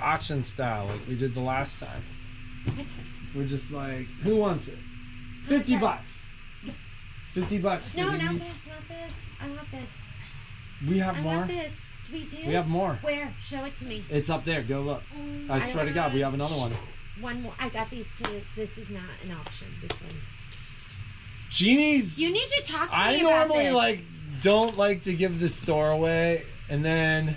auction style like we did the last time. What? We're just like, who wants it? $50. $50 for No, these. not this, not this. I want this. We have I more. want this. We do? We have more. Where? Show it to me. It's up there. Go look. I swear to God, we have another one. One more. I got these two. This is not an option. This one. Jeannie's. You need to talk to me I about normally this. like don't like to give the store away, and then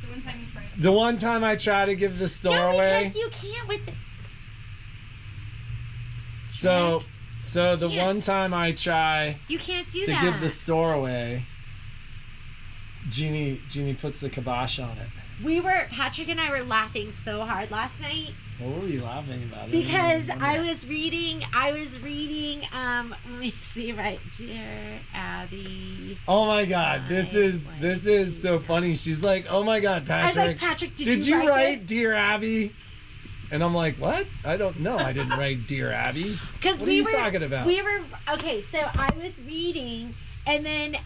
The one time you tried. the one time I try to give the store no, away. because you can't with the... So the Can't. one time I try You can't do to that. give the store away, Jeannie puts the kibosh on it. Patrick and I were laughing so hard last night What were you laughing about? because don't I remember. was reading, let me see right, Dear Abby. Oh my God, this is so funny. She's like, oh my God, I was Patrick. like, Patrick, Did you write Dear Abby? And I'm like, what? I don't know. I didn't write Dear Abby. Because What are you talking about? Okay, so I was reading, and then,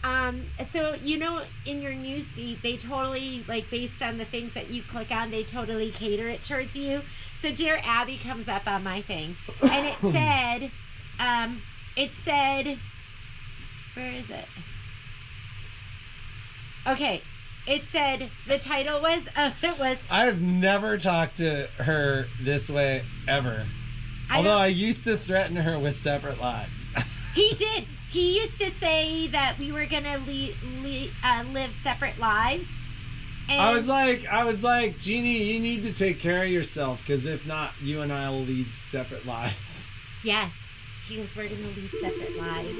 so, you know, in your newsfeed, they totally, like, based on the things that you click on, they totally cater it towards you. So Dear Abby comes up on my thing, and it said, where is it? Okay, it said, the title was, I've never talked to her this way ever. Although I used to threaten her with separate lives. He did. He used to say that we were gonna live separate lives. And I was like, Jeannie, you need to take care of yourself, because if not, you and I will lead separate lives. yes, he goes, we're gonna lead separate lives.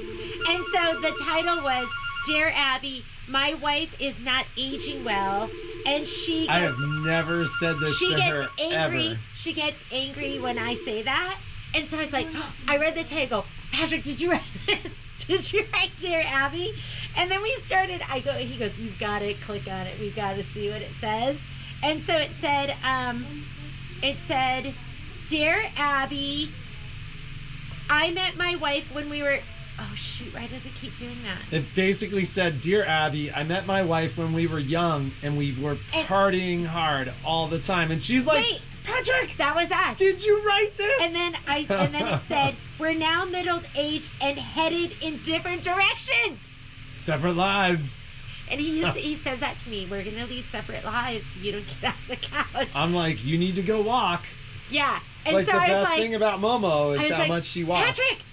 And so the title was, Dear Abby, my wife is not aging well, and she. I have never said this she to gets her angry. ever. She gets angry when I say that, and so I was like, I read the title. Go, Patrick, did you write this? Did you write Dear Abby? And then we started. He goes, you've got to click on it. We've got to see what it says. And so it said, Dear Abby, I met my wife when we were. Oh shoot! Why does it keep doing that? It basically said, Dear Abby, I met my wife when we were young, and we were partying hard all the time. And she's like, Wait. Patrick, That was us. did you write this? And then it said, we're now middle-aged and headed in different directions. Separate lives. And he says that to me. We're gonna lead separate lives. You don't get out of the couch. I'm like, you need to go walk. Yeah. And Like so the I was best like, thing about Momo I is was how like, much she walks. Patrick,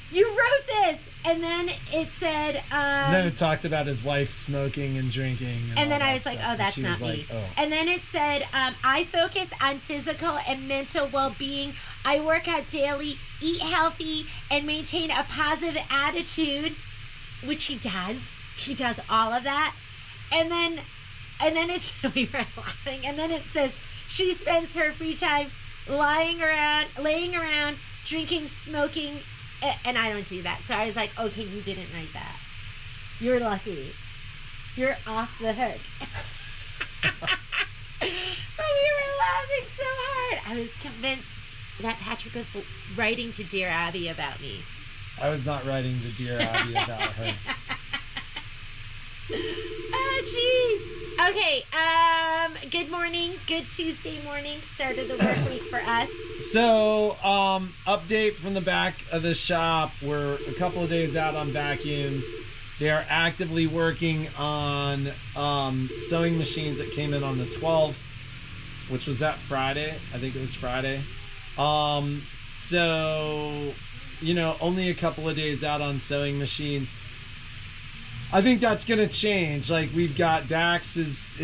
you wrote this. And then it said, And then it talked about his wife smoking and drinking. and then all I that was like, stuff. oh, And that's she not was me. like, oh. And then it said, I focus on physical and mental well-being. I work out daily, eat healthy, and maintain a positive attitude, which he does. He does all of that. And then it's, we were laughing. And then it says, she spends her free time laying around, drinking, smoking, and I don't do that. So I was like, okay, you didn't write that. You're lucky. You're off the hook. But we were laughing so hard. I was convinced that Patrick was writing to Dear Abby about me. I was not writing to Dear Abby about her. Oh, jeez. Okay, good morning. Good Tuesday morning. Start of the work week for us. So, update from the back of the shop. We're a couple of days out on vacuums. They are actively working on sewing machines that came in on the 12th, which was that Friday. I think it was Friday. So, you know, only a couple of days out on sewing machines. I think that's gonna change. Like, we've got Dax is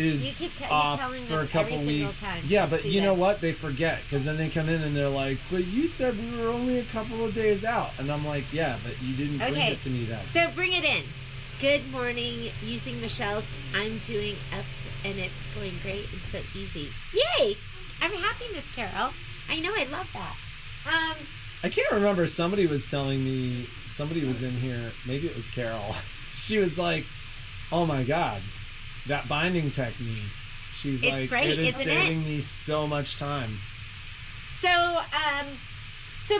off for a couple weeks. Yeah, but you know what? They forget, because then they come in and they're like, "But you said we were only a couple of days out," and I'm like, "Yeah, but you didn't bring it to me then." So bring it in. Good morning. Using Michelle's, I'm doing up, and it's going great and so easy. Yay! I'm happy, Miss Carol. I know, I love that. I can't remember. Somebody was telling me. Somebody was in here. Maybe it was Carol. She was like, "Oh my God, that binding technique." She's It's like, great, "It is isn't saving it? me so much time." So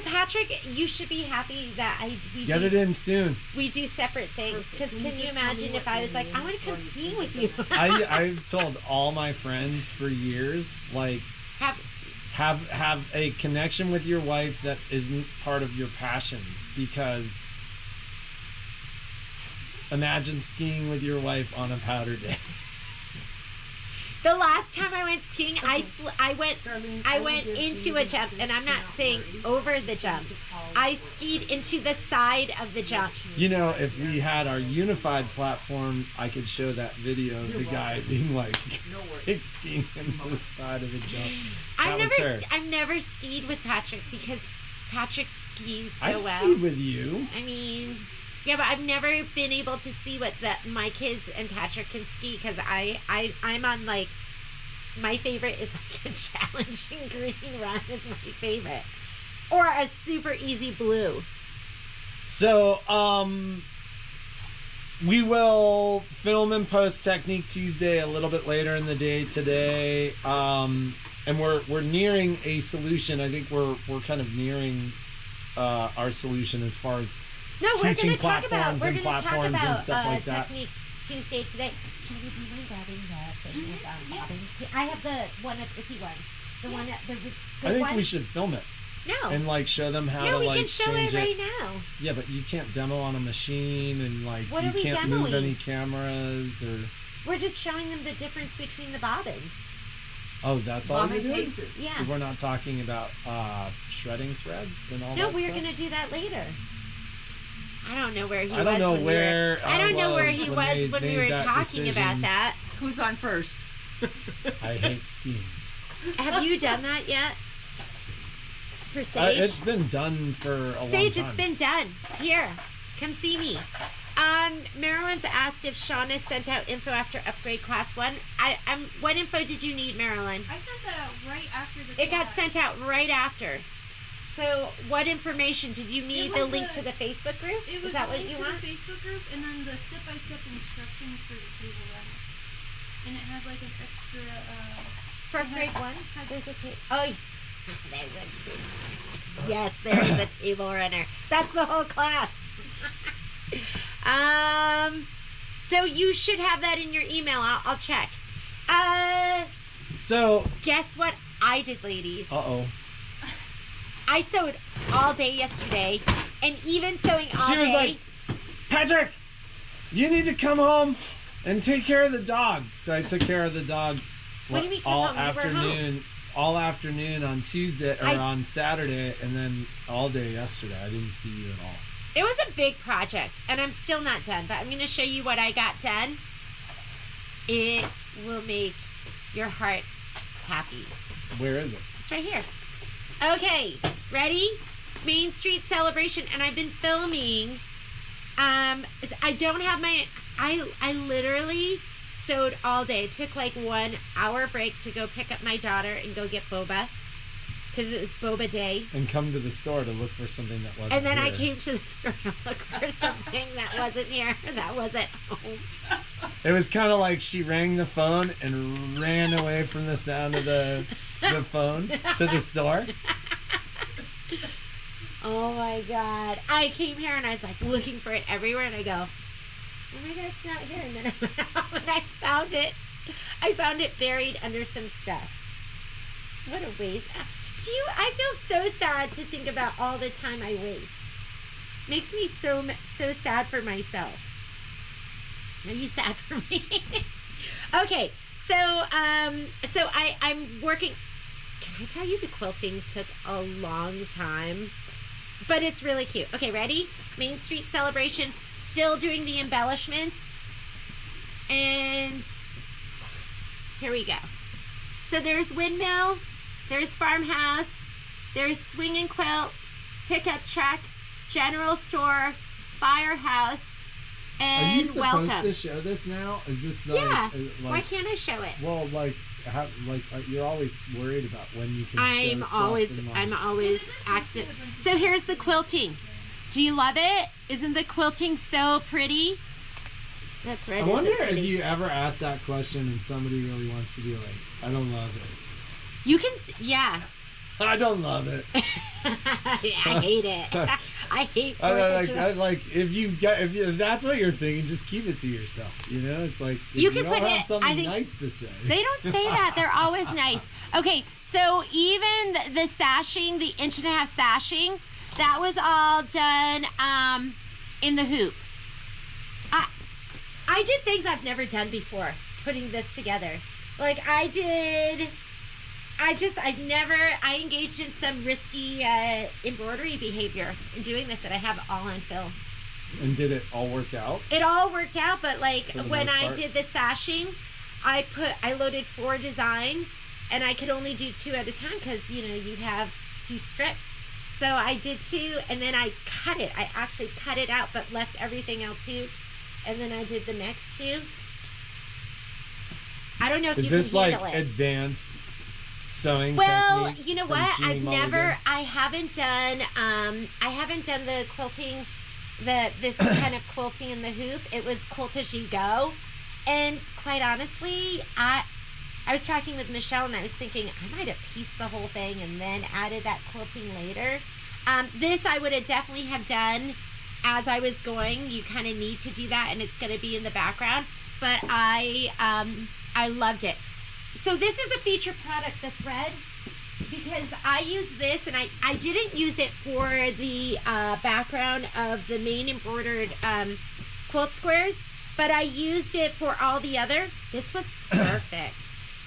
Patrick, you should be happy that we Get it in soon. We do separate things. Because can you imagine if I was like, I want to come skiing with you? I've told all my friends for years, like, Have a connection with your wife that isn't part of your passions, because imagine skiing with your wife on a powder day. The last time I went skiing, I went into a jump, and I'm not saying over the jump. I skied into the side of the jump. You know, if we had our unified platform, I could show that video of the guy being like skiing into the side of the jump. I've never skied with Patrick because Patrick skis so well. I've skied with you. I mean, yeah, but I've never been able to see what my kids and Patrick can ski, because I'm on, like, my favorite is like a challenging green run is my favorite, or a super easy blue. So we will film and post Technique Tuesday a little bit later in the day today, and we're nearing a solution. I think we're kind of nearing our solution as far as teaching platforms and stuff like that. Technique Tuesday today. Can you do my grabbing the thing with bobbing? I have the one of iffy ones. The one that I think we should film it. No. And like show them how to like change it. No, we can show it right now. Yeah, but you can't demo on a machine, and like you can't move any cameras, or. We're just showing them the difference between the bobbins. Oh, that's all you're doing? Yeah. We're not talking about shredding thread and all that stuff? No, we're going to do that later. I don't know where he was. I don't know where he was when we were talking about that. Who's on first? I hate skiing. Have you done that yet? For Sage? It's been done for a long time. Sage, it's been done. It's here. Come see me. Marilyn's asked if Shauna sent out info after upgrade class 1. What info did you need, Marilyn? I sent that out right after the class. It got sent out right after. So, what information did you need? The link to the Facebook group? It was Is that the what link you to want? the Facebook group, and then the step-by-step instructions for the table runner. And it had like an extra. For grade 1, there's a table. Oh, there's a table. Yes, there's a table runner. That's the whole class. So you should have that in your email. I'll check. So guess what I did, ladies? Uh-oh. I sewed all day yesterday, and even sewing all day. She was like, Patrick, you need to come home and take care of the dog. So I took care of the dog all afternoon on Tuesday or on Saturday, and then all day yesterday. I didn't see you at all. It was a big project, and I'm still not done, but I'm going to show you what I got done. It will make your heart happy. Where is it? It's right here. Okay, ready? Main Street Celebration, and I've been filming. I don't have my... I literally sewed all day. It took like 1 hour break to go pick up my daughter and go get boba, because it was boba day. And come to the store to look for something that wasn't here. And then I came to the store to look for something that wasn't here, that wasn't home. It was kind of like she rang the phone and ran away from the sound of the phone to the store. Oh my God. I came here and I was like looking for it everywhere, and I go, oh my God, it's not here. And then I went out and I found it. I found it buried under some stuff. What a waste. I feel so sad to think about all the time I waste. Makes me so sad for myself. Are you sad for me? Okay, so I'm working. Can I tell you the quilting took a long time? But it's really cute. Okay, ready? Main Street Celebration. Still doing the embellishments. And here we go. So there's windmill. There's farmhouse. There's swing and quilt. Pickup truck. General store. Firehouse. And are you supposed welcome. To show this now? Is this like, yeah? Like, why can't I show it? Well, you're always worried about when you can. I'm always accent. So here's the quilting. Do you love it? Isn't the quilting so pretty? That's right. I wonder if you ever ask that question and somebody really wants to be like, I don't love it. You can, yeah. I don't love it. I hate it. I hate if that's what you're thinking, just keep it to yourself. You know, it's like you can don't put have it. something nice to say. They don't say that. They're always nice. Okay, So even the sashing, the 1.5-inch sashing, that was all done in the hoop. I did things I've never done before, putting this together. Like I engaged in some risky embroidery behavior in doing this, and I have it all on film. And did it all work out? It all worked out, but like when I did the sashing, I loaded 4 designs, and I could only do 2 at a time because, you know, you have 2 strips. So I did 2, and then I cut it. I actually cut it out, but left everything else hooped. And then I did the next 2. I don't know if you can handle it. Is this like advanced sewing technique? Well, you know what? I haven't done the quilting, this kind of quilting in the hoop. It was quilt as you go. And quite honestly, I was talking with Michelle, and I was thinking I might have pieced the whole thing and then added that quilting later. This I would have definitely have done as I was going. You kind of need to do that, and it's going to be in the background. But I loved it. So this is a featured product, the thread, because I use this, and I didn't use it for the background of the main embroidered quilt squares, but I used it for all the other. This was perfect.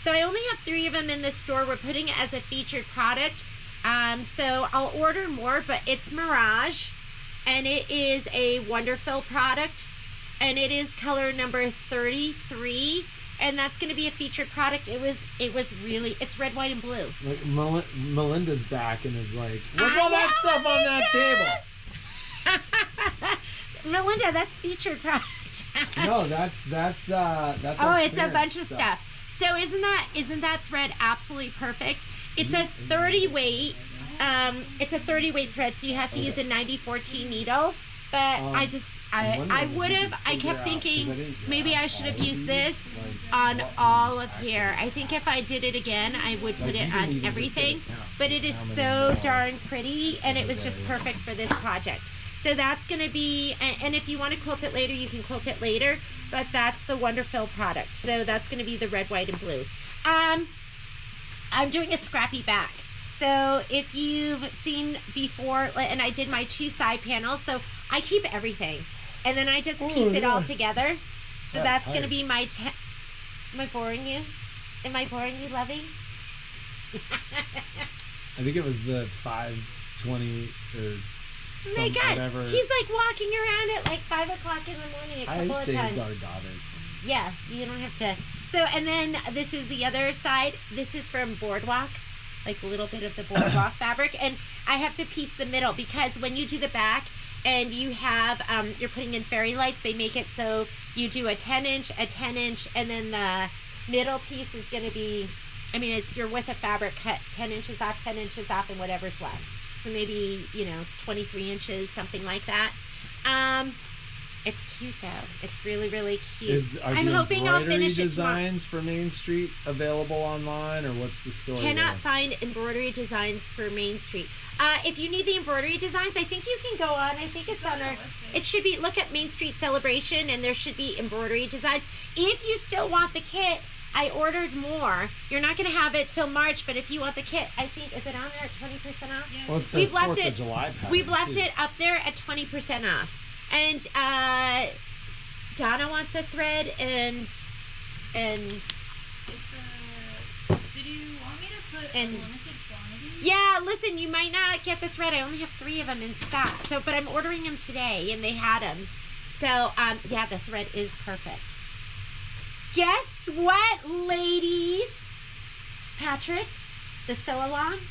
So I only have 3 of them in the store. We're putting it as a featured product. So I'll order more, but it's Mirage, and it is a Wonderfill product, and it is color number 33, and that's going to be a featured product. It's red, white, and blue. Like Melinda's back and is like, what's all that stuff on that table? Melinda, that's featured product. No, that's oh, it's a bunch of stuff. So isn't that thread absolutely perfect? It's a 30 weight. It's a 30 weight thread, so you have to use a 90-14 needle. But I kept thinking maybe I should have used this on all of here. I think if I did it again, I would put it on everything. But it is so darn pretty, and it was just perfect for this project. So that's going to be, and if you want to quilt it later, you can quilt it later, but that's the Wonderfill product. So that's going to be the red, white, and blue. I'm doing a scrappy back. So if you've seen before, and I did my 2 side panels, so I keep everything. And then I just piece it all together. So that's going to be my, am I boring you? Am I boring you, Lovey? I think it was the 5:20 or oh my God, whatever. He's like walking around at like 5 o'clock in the morning a couple of times. I saved our daughter. Yeah, you don't have to. So, and then this is the other side. This is from Boardwalk, like a little bit of the Boardwalk fabric. And I have to piece the middle because when you do the back and you have, you're putting in fairy lights, they make it so you do a 10-inch, and then the middle piece is going to be, I mean, it's your width of fabric cut 10 inches off, and whatever's left. So maybe, 23 inches, something like that. It's cute though. It's really, really cute. I'm hoping I'll finish it tomorrow. Designs for Main Street available online, or what's the story? Cannot find embroidery designs for Main Street. If you need the embroidery designs, I think you can go on. I think it's on our. It should be. Look at Main Street Celebration, and there should be embroidery designs. If you still want the kit, I ordered more. You're not going to have it till March, but if you want the kit, I think, is it on there at 20% off? Yeah. Well, it's we've left it. July we've left it up there at 20% off. And Donna wants a thread, and did you want me to put a limited quantity? Yeah, listen, you might not get the thread. I only have 3 of them in stock. So, but I'm ordering them today, and they had them. So, yeah, the thread is perfect. Guess what, ladies? Patrick, the sew-along.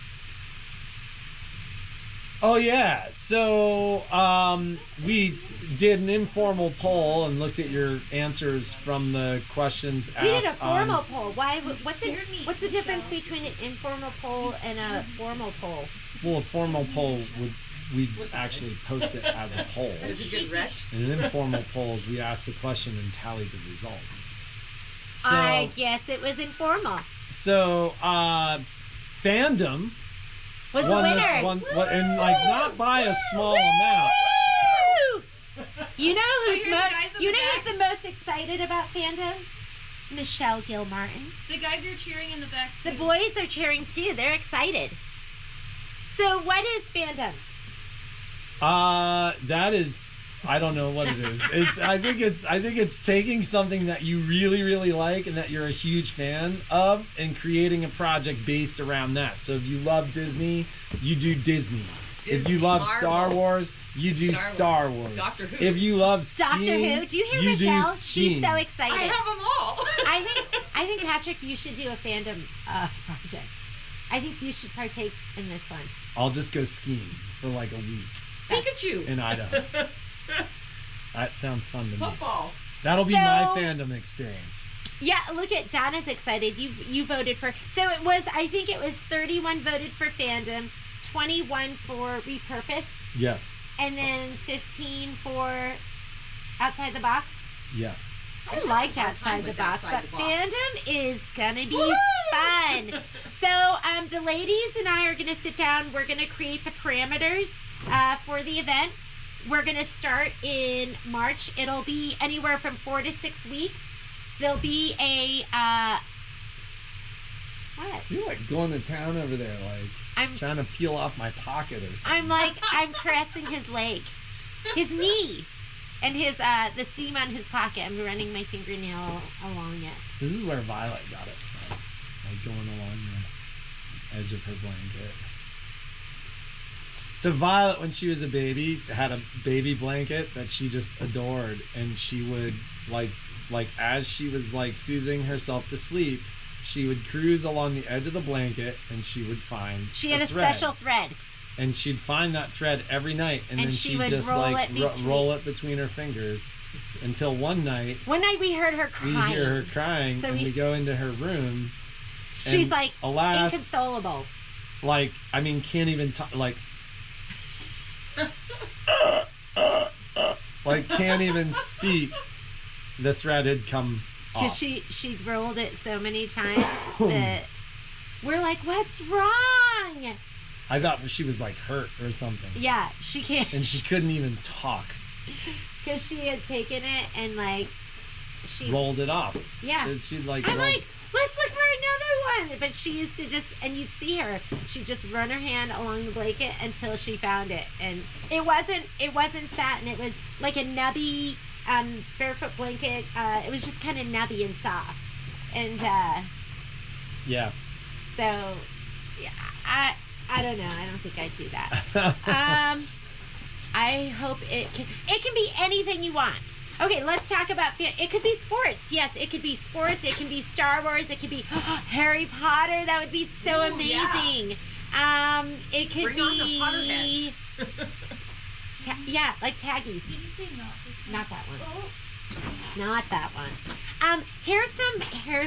Oh, yeah. So we did an informal poll and looked at your answers from the questions asked. We did a formal poll. Why? What's the difference between an informal poll and a formal poll? Well, a formal poll we'd actually post it as a poll. It was a good rush. And an informal poll is we ask the question and tally the results. So, I guess it was informal. So, Fandom was the winner. And like not by a small amount. You know who's the most excited about Fandom? Michelle Gilmartin. The guys are cheering in the back too. The boys are cheering too. They're excited. So what is fandom? That is, I don't know what it is. I think it's taking something that you really, really like and that you're a huge fan of and creating a project based around that. So if you love Disney, you do Disney. If you love Marvel. Star Wars, you do Star Wars. Doctor Who. If you love skiing, Doctor Who. Do you hear Michelle? She's so excited. I have them all. I think Patrick, you should do a fandom project. I think you should partake in this one. I'll just go skiing for like a week Pikachu. in Idaho. That sounds fun to me. Football. That'll be my fandom experience. Yeah, look at Donna's excited. You voted for. So it was. I think it was 31 voted for fandom, 21 for repurpose, Yes. and then 15 for outside the box. Yes. I liked outside the box, but fandom is gonna be fun. So the ladies and I are gonna sit down. We're gonna create the parameters for the event. We're gonna start in March. It'll be anywhere from 4 to 6 weeks. There'll be a what? You're like going to town over there, like I'm trying to peel off my pocket or something. I'm caressing his leg, his knee, and his the seam on his pocket. I'm running my fingernail along it. This is where Violet got it from, like going along the edge of her blanket. So Violet, when she was a baby, had a baby blanket that she just adored, and she would like as she was like soothing herself to sleep, she would cruise along the edge of the blanket and she would find she had a special thread, and she'd find that thread every night, and then she'd just like roll it between her fingers until one night we heard her crying. We hear her crying, so we go into her room. She's like, alas, inconsolable. Like, I mean, can't even talk. Like, like can't even speak. The thread had come off. Because she rolled it so many times that we're like, what's wrong? I thought she was like hurt or something. Yeah, she can't. And she couldn't even talk. Because she had taken it and like she rolled it off. Yeah. And she'd like. I'm like, let's look for another one. But she used to just, and you'd see her. She'd just run her hand along the blanket until she found it, and it wasn't satin. It was like a nubby barefoot blanket. It was just kind of nubby and soft, and yeah. So yeah, I don't know. I don't think I do that. I hope it can be anything you want. Okay, let's talk about it. Could be sports. Yes, it could be sports. It can be Star Wars. It could be Harry Potter. That would be so amazing. Yeah. It could Bring on the Potterheads. Yeah, like Taggies. Did you say not this one? Not that one. Oh. Not that one. Here's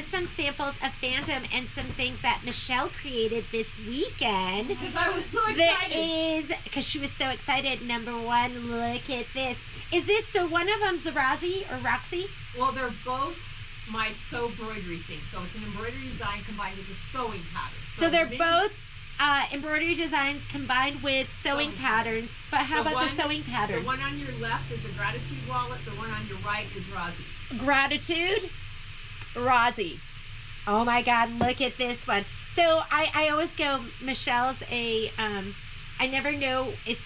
some samples of fandom and some things that Michelle created this weekend. Because I was so excited. There is, because she was so excited. Number one, look at this. Is this, so one of them's the Roxy? Well, they're both my sew embroidery thing. So it's an embroidery design combined with a sewing pattern. So they're both embroidery designs combined with sewing patterns. But how about the sewing pattern? The one on your left is a gratitude wallet. The one on your right is Rosie. Gratitude, Rosie. Oh my God, look at this one. So I always go, Michelle's I never know, it's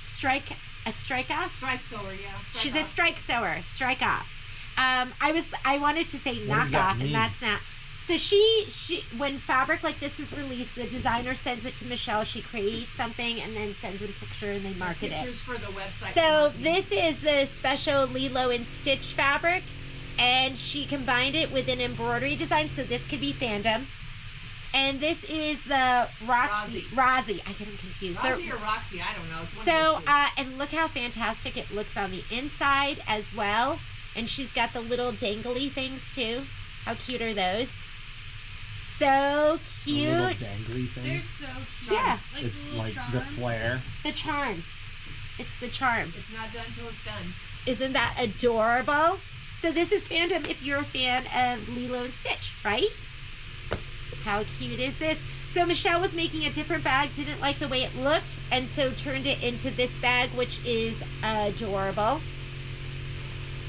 a strike off? Strike sewer, yeah. She's a strike sewer, strike off. I wanted to say knock off, and that's not. So she when fabric like this is released, the designer sends it to Michelle. She creates something and then sends a picture and they market it. Pictures for the website. So this is the special Lilo and Stitch fabric, and she combined it with an embroidery design. So this could be fandom. And this is the Rosie. I get them confused. Rosie or Roxy, I don't know. It's one so, of those two. and look how fantastic it looks on the inside as well. And she's got the little dangly things too. How cute are those? So cute. The little dangly things. They're so cute. Yeah. Like it's the like charm. the flare. The charm. It's the charm. It's not done till it's done. Isn't that adorable? So this is fandom if you're a fan of Lilo and Stitch, right? How cute is this? So Michelle was making a different bag, didn't like the way it looked, and so turned it into this bag, which is adorable.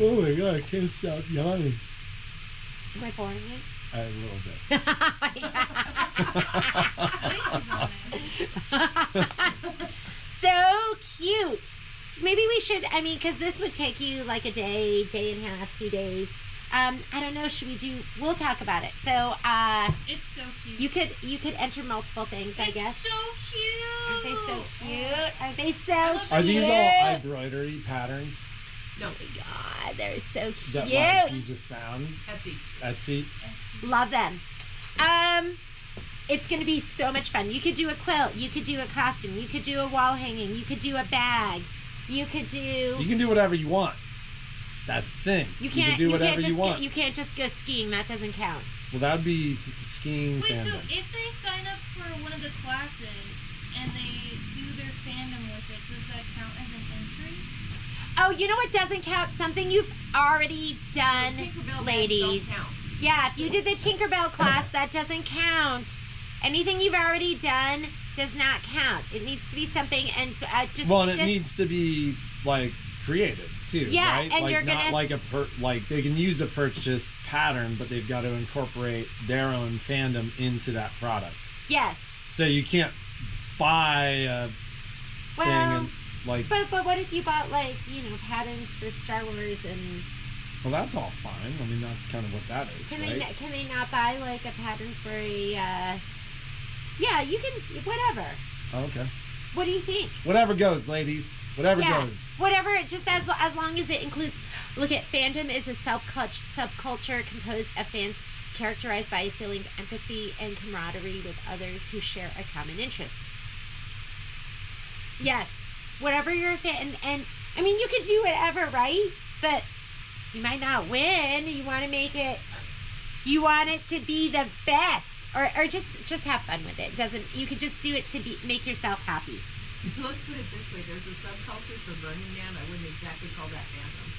Oh my God, I can't stop yawning. Am I boring you? A little bit. So cute. Maybe we should, I mean, because this would take you like a day, day and a half, 2 days. I don't know, should we do, we'll talk about it. So, it's so cute. You could enter multiple things, I guess. It's so cute. Aren't they so cute? Aren't they so cute? Are these all embroidery patterns? No. Oh my God, they're so cute. That like you just found? Etsy. Love them. It's going to be so much fun. You could do a quilt. You could do a costume. You could do a wall hanging. You could do a bag. You can do whatever you want. That's the thing. You can do whatever you want. You can't just go skiing. That doesn't count. Well, that would be skiing Wait, fandom. so if they sign up for one of the classes and they do their fandom with it, does that count as an entry? Oh, you know what doesn't count? Something you've already done, ladies. Don't count. Yeah, if you did the Tinkerbell class, that doesn't count. Anything you've already done does not count. It needs to be something, and it needs to be like creative too. Yeah, right? and like you're not gonna like they can use a purchase pattern, but they've got to incorporate their own fandom into that product. Yes. So you can't buy a thing and like. But what if you bought patterns for Star Wars and? Well, that's all fine. I mean, that's kind of what that is. Can they not buy like a pattern for a? Yeah, you can. Whatever. Oh, okay. What do you think? Whatever goes, ladies. Whatever goes. Whatever. Just as long as it includes. Look at fandom is a subculture composed of fans characterized by feeling empathy and camaraderie with others who share a common interest. Yes. Whatever you're a fan, and I mean you could do whatever, right? But you might not win. You want to make it. You want it to be the best. Or just have fun with it. You could just do it to make yourself happy. Let's put it this way: there's a subculture for Burning Man. I wouldn't exactly call that fandom.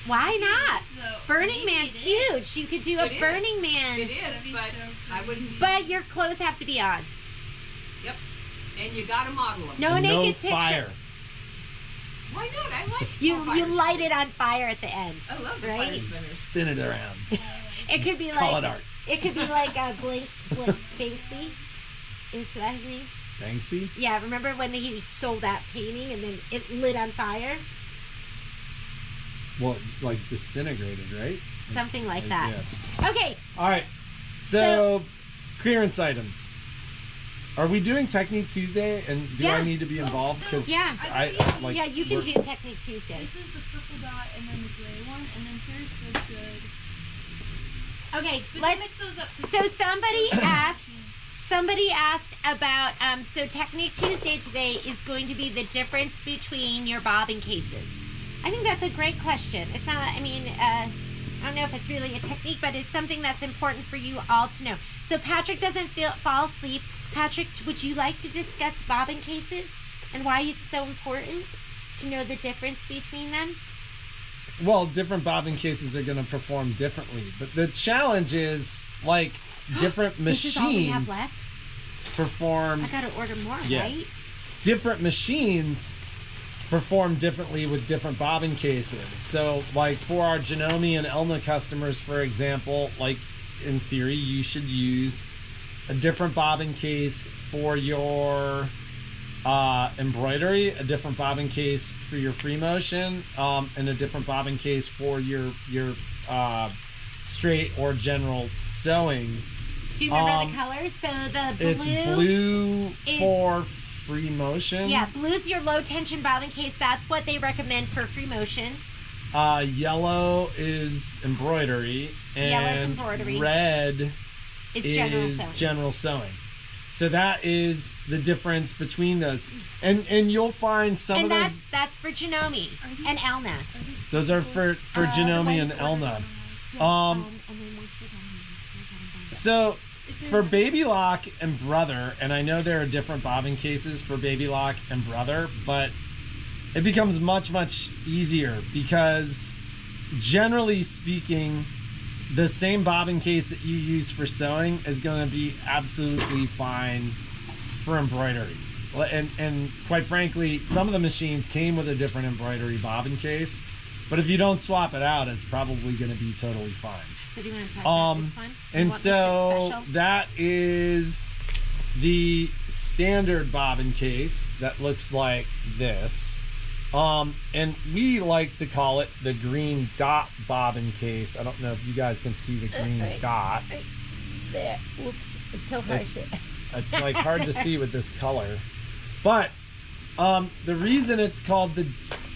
Why not? So, Burning Man's huge. You could do a Burning Man. It is, but I wouldn't. But your clothes have to be on. Yep, and you gotta model them. No naked fire. picture. Why not? I like you light it on fire at the end. I love the right? fire spinners. Spin it around. It could be Call it art. It could be like a Banksy. Is that his name? Banksy? Yeah, remember when he sold that painting and then it lit on fire? Well, like disintegrated, right? Something like that. Yeah. Okay. All right. So clearance items. Are we doing Technique Tuesday? And do I need to be involved? Because you can do Technique Tuesday. This is the purple dot and then the gray one, and then here's the good. Okay, let's mix those up. So somebody asked about so Technique Tuesday today is going to be the difference between your bobbin cases. I think that's a great question. It's not, I don't know if it's really a technique, but it's something that's important for you all to know. So Patrick doesn't fall asleep. Patrick, would you like to discuss bobbin cases and why it's so important to know the difference between them? Well, different bobbin cases are going to perform differently, but the challenge is like different machines this is all we have left? Perform. I got to order more, right? Different machines perform differently with different bobbin cases. So, like for our Janome and Elna customers, for example, like in theory, you should use a different bobbin case for your embroidery, a different bobbin case for your free motion, and a different bobbin case for your straight or general sewing. Do you remember the colors? So the blue. It's blue for free motion. Yeah, blue's your low tension bobbin case. That's what they recommend for free motion. Yellow is embroidery, and red is general sewing. So that is the difference between those, and you'll find some of those. That's for Janome and Elna. Those are for Janome and Elna. So for Baby Lock and Brother, and I know there are different bobbin cases for Baby Lock and Brother, but it becomes much easier because generally speaking, the same bobbin case that you use for sewing is going to be absolutely fine for embroidery. And quite frankly, some of the machines came with a different embroidery bobbin case, But if you don't swap it out, it's probably going to be totally fine. So do you want to talk about this one? And so that is the standard bobbin case that looks like this. And we like to call it the green dot bobbin case. I don't know if you guys can see the green dot. There. Oops. It's so hard to... It's like hard to see with this color. But the reason it's called the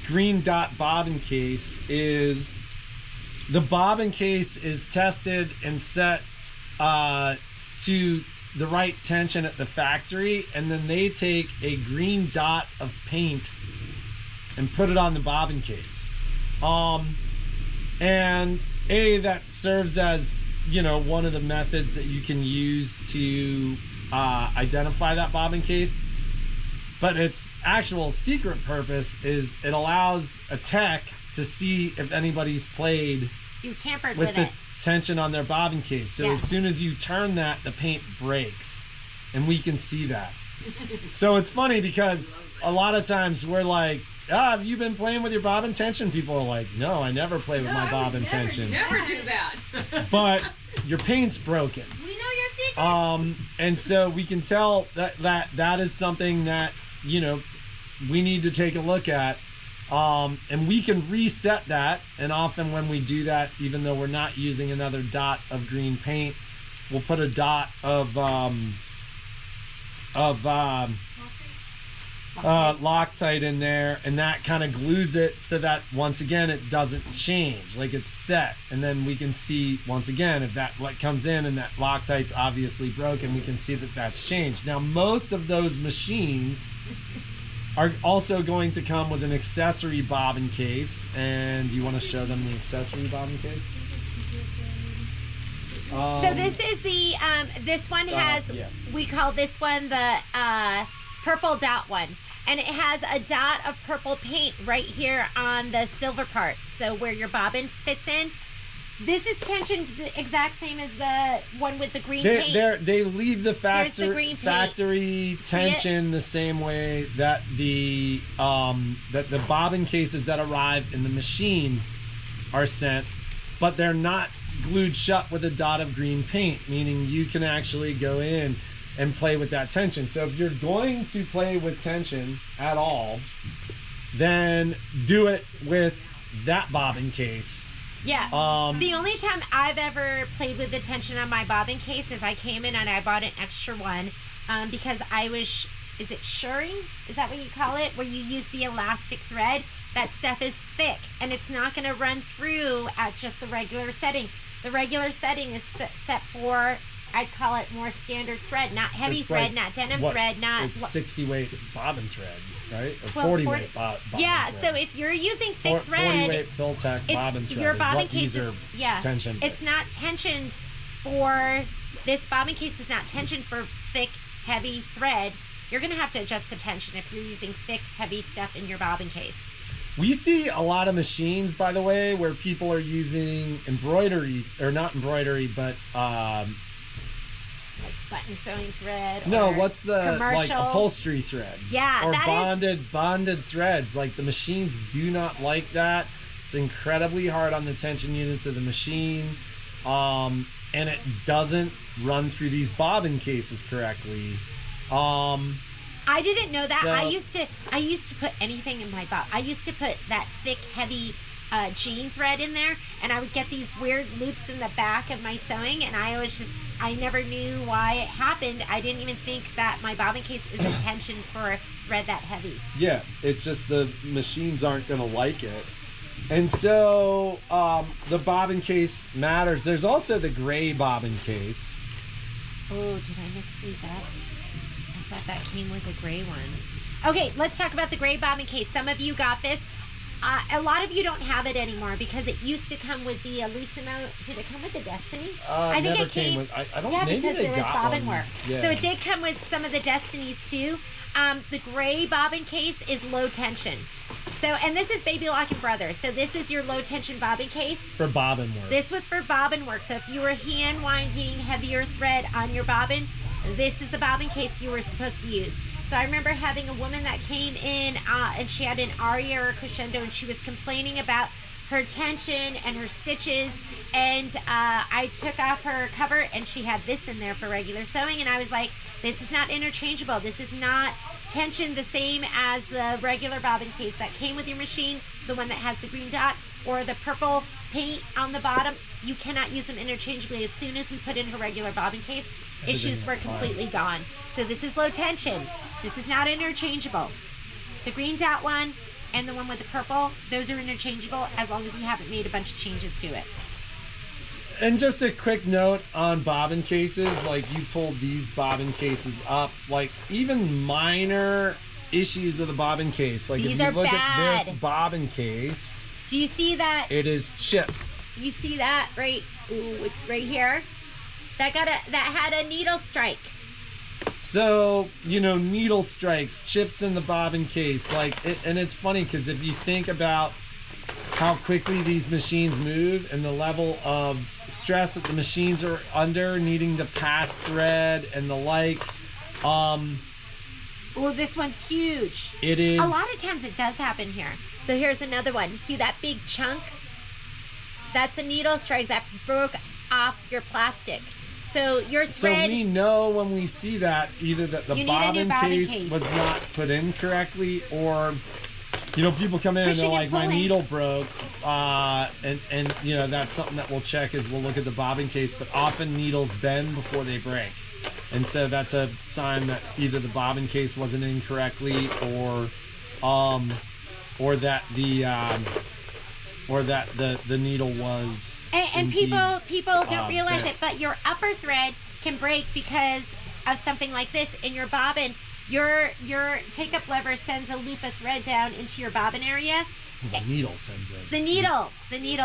green dot bobbin case is the bobbin case is tested and set to the right tension at the factory, and then they take a green dot of paint and put it on the bobbin case. And that serves as, you know, one of the methods that you can use to identify that bobbin case. But its actual secret purpose is it allows a tech to see if anybody's played you tampered with the it. tension on their bobbin case. So as soon as you turn that, the paint breaks, and we can see that. So it's funny because a lot of times we're like, have you been playing with your bobbin tension? People are like, no, I never play with my bobbin tension. Never do that. But your paint's broken. We know your secret. And so we can tell that is something that, you know, we need to take a look at. And we can reset that. And often when we do that, even though we're not using another dot of green paint, we'll put a dot of Loctite in there, and that kind of glues it so that once again it doesn't change, like it's set. And then we can see once again if that comes in and that Loctite's obviously broken, we can see that that's changed. Now most of those machines are also going to come with an accessory bobbin case, and do you want to show them the accessory bobbin case? So this is the this one has we call this one the purple dot one, and it has a dot of purple paint right here on the silver part, so where your bobbin fits in. This is tensioned the exact same as the one with the green paint. They leave the factory tension the same way that the bobbin cases that arrive in the machine are sent, but they're not glued shut with a dot of green paint, meaning you can actually go in and play with that tension. So if you're going to play with tension at all, then do it with that bobbin case. Yeah. The only time I've ever played with the tension on my bobbin case is I came in and I bought an extra one because I was, is it shirring? Is that what you call it? Where you use the elastic thread? That stuff is thick and it's not going to run through at just the regular setting. The regular setting is set for, I'd call it more standard thread, not heavy thread, not denim thread, not... It's 60 weight bobbin thread, right? Or 40 weight bobbin thread. So if you're using thick thread... 40 weight Filtech bobbin thread your bobbin case is tensioned. It's not tensioned for... This bobbin case is not tensioned for thick, heavy thread. You're going to have to adjust the tension if you're using thick, heavy stuff in your bobbin case. We see a lot of machines, by the way, where people are using embroidery, or not embroidery, but... like button sewing thread. No, what's the commercial, like upholstery thread? Yeah, or bonded threads. Like the machines do not like that. It's incredibly hard on the tension units of the machine, and it doesn't run through these bobbin cases correctly. I didn't know that. So, I used to put anything in my bob. I used to put that thick, heavy jean thread in there, and I would get these weird loops in the back of my sewing, and I never knew why it happened. I didn't even think that my bobbin case is intentioned for thread that heavy. Yeah, it's just the machines aren't going to like it. And so the bobbin case matters. There's also the gray bobbin case. Oh, did I mix these up? I thought that came with a gray one. Okay, let's talk about the gray bobbin case. Some of you got this. A lot of you don't have it anymore because it used to come with the Elissimo. Did it come with the Destiny? I think it came with. I don't. Yeah, maybe because they there was got bobbin one. work. Yeah. So it did come with some of the Destinies too. The gray bobbin case is low tension. So, and this is Baby Lock and Brothers. So this is your low tension bobbin case. For bobbin work. This was for bobbin work. So if you were hand winding heavier thread on your bobbin, this is the bobbin case you were supposed to use. So I remember having a woman that came in and she had an aria or crescendo, and she was complaining about her tension and her stitches, and I took off her cover and she had this in there for regular sewing, and I was like, this is not interchangeable. This is not tension the same as the regular bobbin case that came with your machine, the one that has the green dot or the purple paint on the bottom. You cannot use them interchangeably. As soon as we put in her regular bobbin case, issues were completely gone. So this is low tension. This is not interchangeable. The green dot one and the one with the purple, those are interchangeable as long as you haven't made a bunch of changes to it. And just a quick note on bobbin cases, like you pulled these bobbin cases up, like even minor issues with a bobbin case. Like these if you look bad. at this bobbin case, do you see that? It is chipped. You see that right here? That had a needle strike. So, you know, needle strikes, chips in the bobbin case, like, and it's funny because if you think about how quickly these machines move and the level of stress that the machines are under, needing to pass thread and the like. Oh, this one's huge. It is. A lot of times it does happen here. So here's another one. See that big chunk? That's a needle strike that broke off your plastic. So your thread. So we know when we see that either that the bobbin case was not put in correctly, or you know, people come in and they're like, my needle broke, and you know, that's something that we'll check is we'll look at the bobbin case, but often needles bend before they break. And so that's a sign that either the bobbin case wasn't in correctly, or that the needle was. And people don't realize it, but your upper thread can break because of something like this. In your bobbin, your take-up lever sends a loop of thread down into your bobbin area. The needle sends it. The needle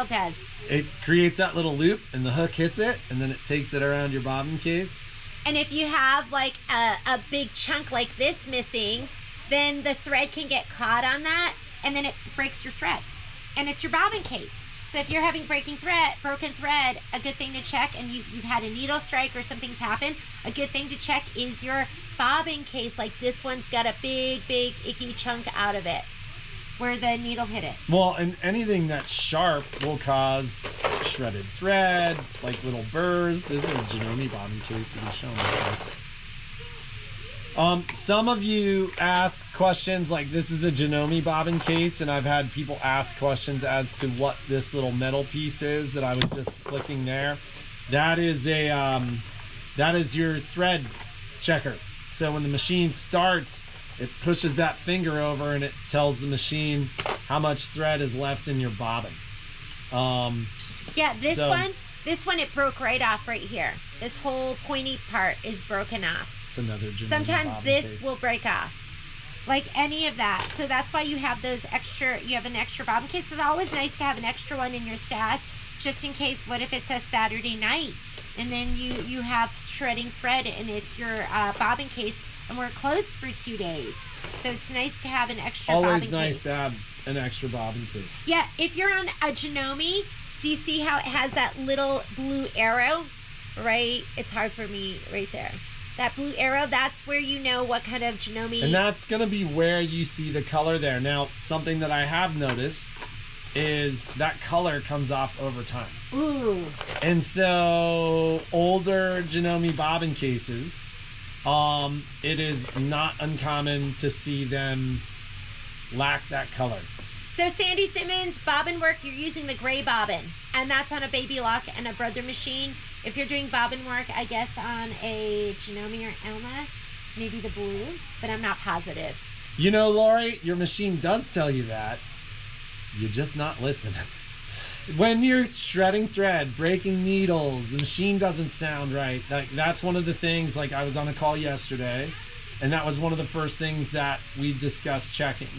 does. It creates that little loop, and the hook hits it, and then it takes it around your bobbin case. And if you have like a big chunk like this missing, then the thread can get caught on that, and then it breaks your thread. And it's your bobbin case. So if you're having broken thread, a good thing to check, and you've had a needle strike or something's happened, a good thing to check is your bobbin case. Like this one's got a big icky chunk out of it where the needle hit it. Well, and anything that's sharp will cause shredded thread, like little burrs. This is a Janome bobbin case. You can show them. Some of you ask questions like this is a Janome bobbin case, and I've had people ask questions as to what this little metal piece is that I was just flicking there. That is your thread checker. So when the machine starts, it pushes that finger over and it tells the machine how much thread is left in your bobbin. Yeah, this one it broke right off right here. This whole pointy part is broken off. Another Janome sometimes this case will break off, like any of that. So that's why you have those extra. You have an extra bobbin case. So it's always nice to have an extra one in your stash, just in case. What if it's a Saturday night, and then you have shredding thread, and it's your bobbin case, and we're closed for 2 days. So it's nice to have an extra. Always bobbin nice case. to have an extra bobbin case. Yeah, if you're on a Janome, do you see how it has that little blue arrow? Right, it's hard for me right there. That blue arrow, that's where you know what kind of Janome. And that's going to be where you see the color there. Now, something that I have noticed is that color comes off over time. Ooh. And so, older Janome bobbin cases, it is not uncommon to see them lack that color. So Sandy Simmons, bobbin work, you're using the gray bobbin, and that's on a Baby Lock and a Brother machine. If you're doing bobbin work, I guess on a Janome or Elma, maybe the blue, but I'm not positive. You know, Lori, your machine does tell you that. You're just not listening. When you're shredding thread, breaking needles, the machine doesn't sound right. Like, that's one of the things, like I was on a call yesterday, and that was one of the first things that we discussed checking.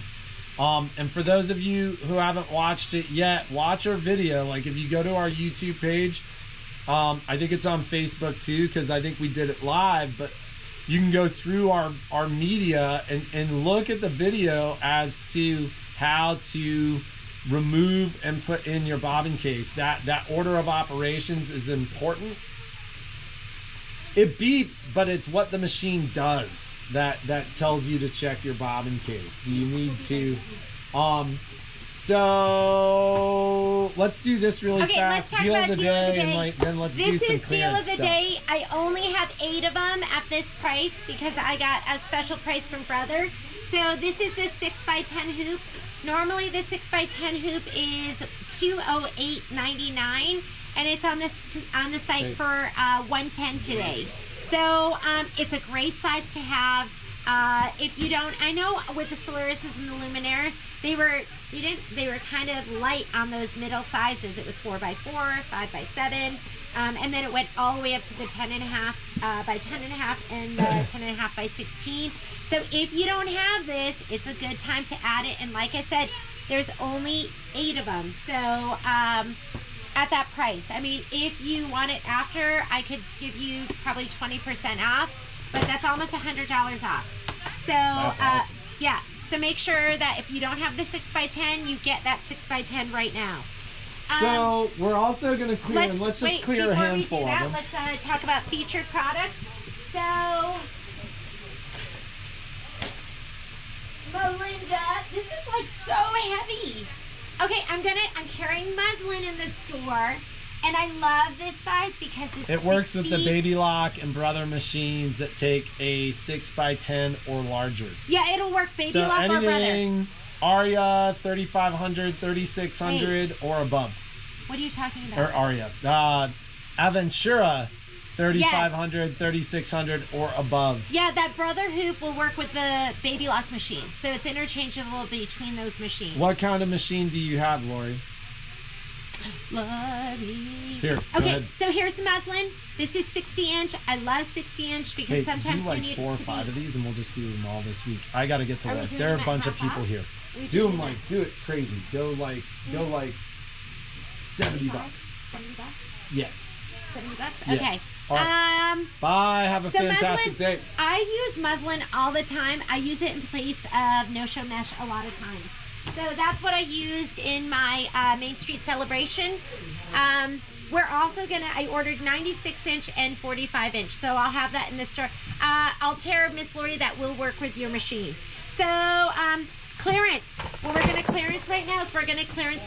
And for those of you who haven't watched it yet, watch our video. Like if you go to our YouTube page, I think it's on Facebook too, because I think we did it live, but you can go through our media and look at the video as to how to remove and put in your bobbin case. That order of operations is important. It beeps, but it's what the machine does that tells you to check your bobbin case. Do you need to? So let's do this really fast. Let's talk about deal of the day. And then let's do some clearance This is deal of the stuff. day. I only have 8 of them at this price because I got a special price from Brother. So this is the 6x10 hoop. Normally the 6x10 hoop is $208.99, and it's on the site for $110 today. So it's a great size to have. If you don't, I know with the Solarises and the Luminaire, they were kind of light on those middle sizes. It was 4x4, 5x7, and then it went all the way up to the 10.5 by 10.5 and the 10.5 by 16. So if you don't have this, it's a good time to add it. And like I said, there's only 8 of them. So at that price, I mean, if you want it after, I could give you probably 20% off, but that's almost $100 off. So awesome. yeah. So make sure that if you don't have the 6x10, you get that 6x10 right now. So we're also going to clear, let's just clear a handful of them. Let's talk about featured product. So, Melinda, this is like so heavy. Okay, I'm carrying muslin in the store. And I love this size because it works with the Baby Lock and Brother machines that take a 6x10 or larger. Yeah, it'll work Baby Lock or Brother. Anything Aria 3500, 3600 or above. What are you talking about? Or Aria. Aventura 3500, yes. 3600 or above. Yeah, that Brother hoop will work with the Baby Lock machine. So it's interchangeable between those machines. What kind of machine do you have, Lori? Here, okay, so here's the muslin. This is 60-inch. I love 60-inch because sometimes do like you need 4 or 5 of these, and we'll just do them all this week. I got to get to work. There are a bunch of people here. Do it crazy. Go like $70. $70? Yeah. $70? Okay. Right. Bye. Have a fantastic muslin, day. I use muslin all the time. I use it in place of no-show mesh a lot of times. So that's what I used in my Main Street celebration. We're also I ordered 96-inch and 45-inch. So I'll have that in the store. Altair, Miss Lori, that will work with your machine. So clearance. What we're going to clearance right now is we're going to clearance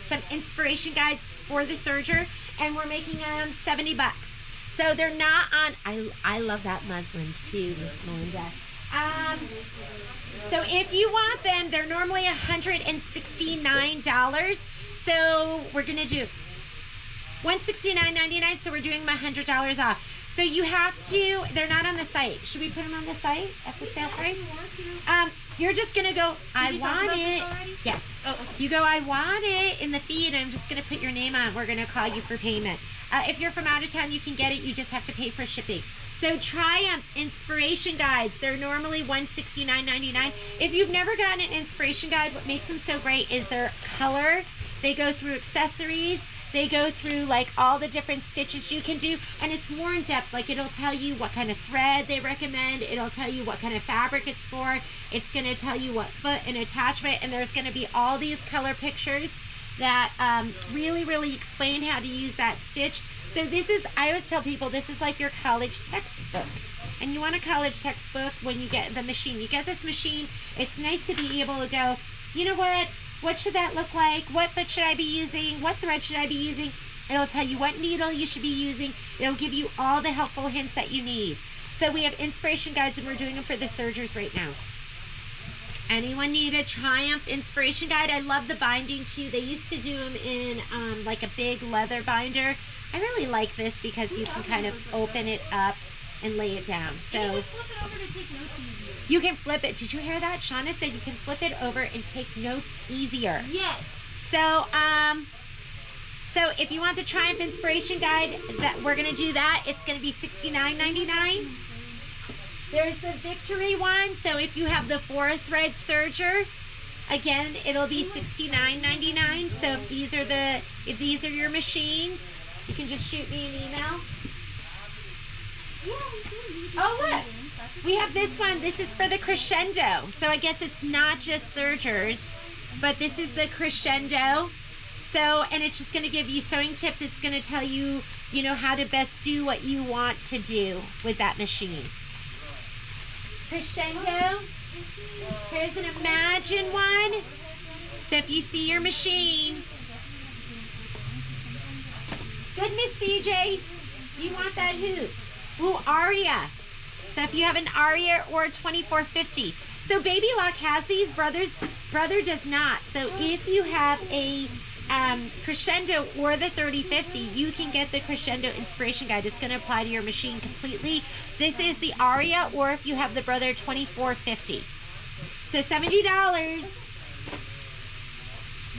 some inspiration guides for the serger. And we're making them $70. So they're not on, I love that muslin too, Miss Melinda. So if you want them, they're normally $169. So we're going to do $169.99. So we're doing them $100 off. So you have to, they're not on the site. Should we put them on the site at the sale price? You're just going to go, I want it. Yes. Oh, okay. You go, I want it in the feed, and I'm just going to put your name on. We're going to call you for payment. If you're from out of town, you can get it. You just have to pay for shipping. So Triumph inspiration guides, they're normally $169.99. If you've never gotten an inspiration guide, what makes them so great is their color. They go through accessories. They go through like all the different stitches you can do, and it's more in depth. Like it'll tell you what kind of thread they recommend. It'll tell you what kind of fabric it's for. It's going to tell you what foot and attachment, and there's going to be all these color pictures that really, really explain how to use that stitch. So this is, I always tell people, this is like your college textbook. And you want a college textbook when you get the machine. You get this machine, it's nice to be able to go, you know what? What should that look like? What foot should I be using? What thread should I be using? It'll tell you what needle you should be using. It'll give you all the helpful hints that you need. So we have inspiration guides, and we're doing them for the sergers right now. Anyone need a Triumph inspiration guide? I love the binding too. They used to do them in like a big leather binder. I really like this because you can kind of open it up and lay it down. So you can flip it over to take notes easier. You can flip it. Did you hear that? Shauna said you can flip it over and take notes easier. Yes. So so if you want the Triumph inspiration guide, that we're gonna do that. It's gonna be $69.99. There's the Victory one. So if you have the 4-thread serger, again, it'll be $69.99. So if these are your machines, you can just shoot me an email. Oh, look. We have this one. This is for the Crescendo. So I guess it's not just sergers, but this is the Crescendo. So, and it's just going to give you sewing tips. It's going to tell you you know, how to best do what you want to do with that machine. Crescendo. Here's an Imagine one. So if you see your machine. Good, Miss CJ. You want that hoop. Ooh, Aria. So if you have an Aria or a 2450. So Baby Lock has these, Brother does not. So if you have a Crescendo or the 3050, you can get the Crescendo Inspiration Guide. It's going to apply to your machine completely. This is the Aria, or if you have the Brother 2450. So $70.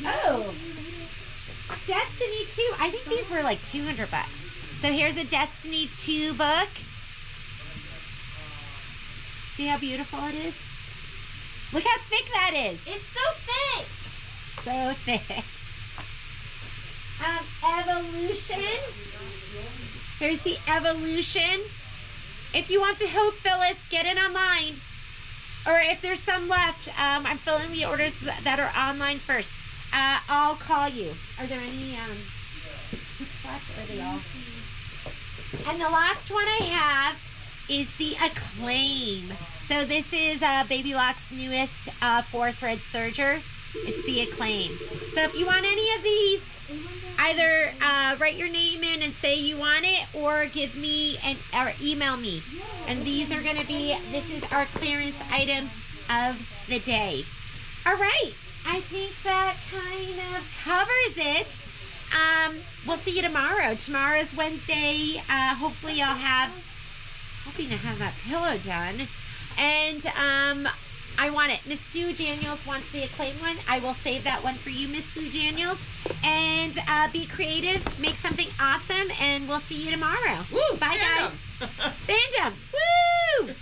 Oh, Destiny 2. I think these were like $200. So here's a Destiny 2 book. See how beautiful it is? Look how thick that is. It's so thick. So thick. Evolution. Here's the Evolution. If you want the Hope, Phyllis, get it online. Or if there's some left, I'm filling the orders that are online first. I'll call you. Are there any hoops left, or are they all? And the last one I have is the Acclaim. So this is Baby Lock's newest 4-thread serger. It's the Acclaim. So if you want any of these, either write your name in and say you want it, or give me or email me. And these are going to be, this is our clearance item of the day. All right. I think that kind of covers it. We'll see you tomorrow. Tomorrow's Wednesday. Hopefully hoping to have that pillow done. And I want it. Miss Sue Daniels wants the Acclaim one. I will save that one for you, Miss Sue Daniels. And be creative, make something awesome, and we'll see you tomorrow. Woo, bye, guys. Fandom. Woo!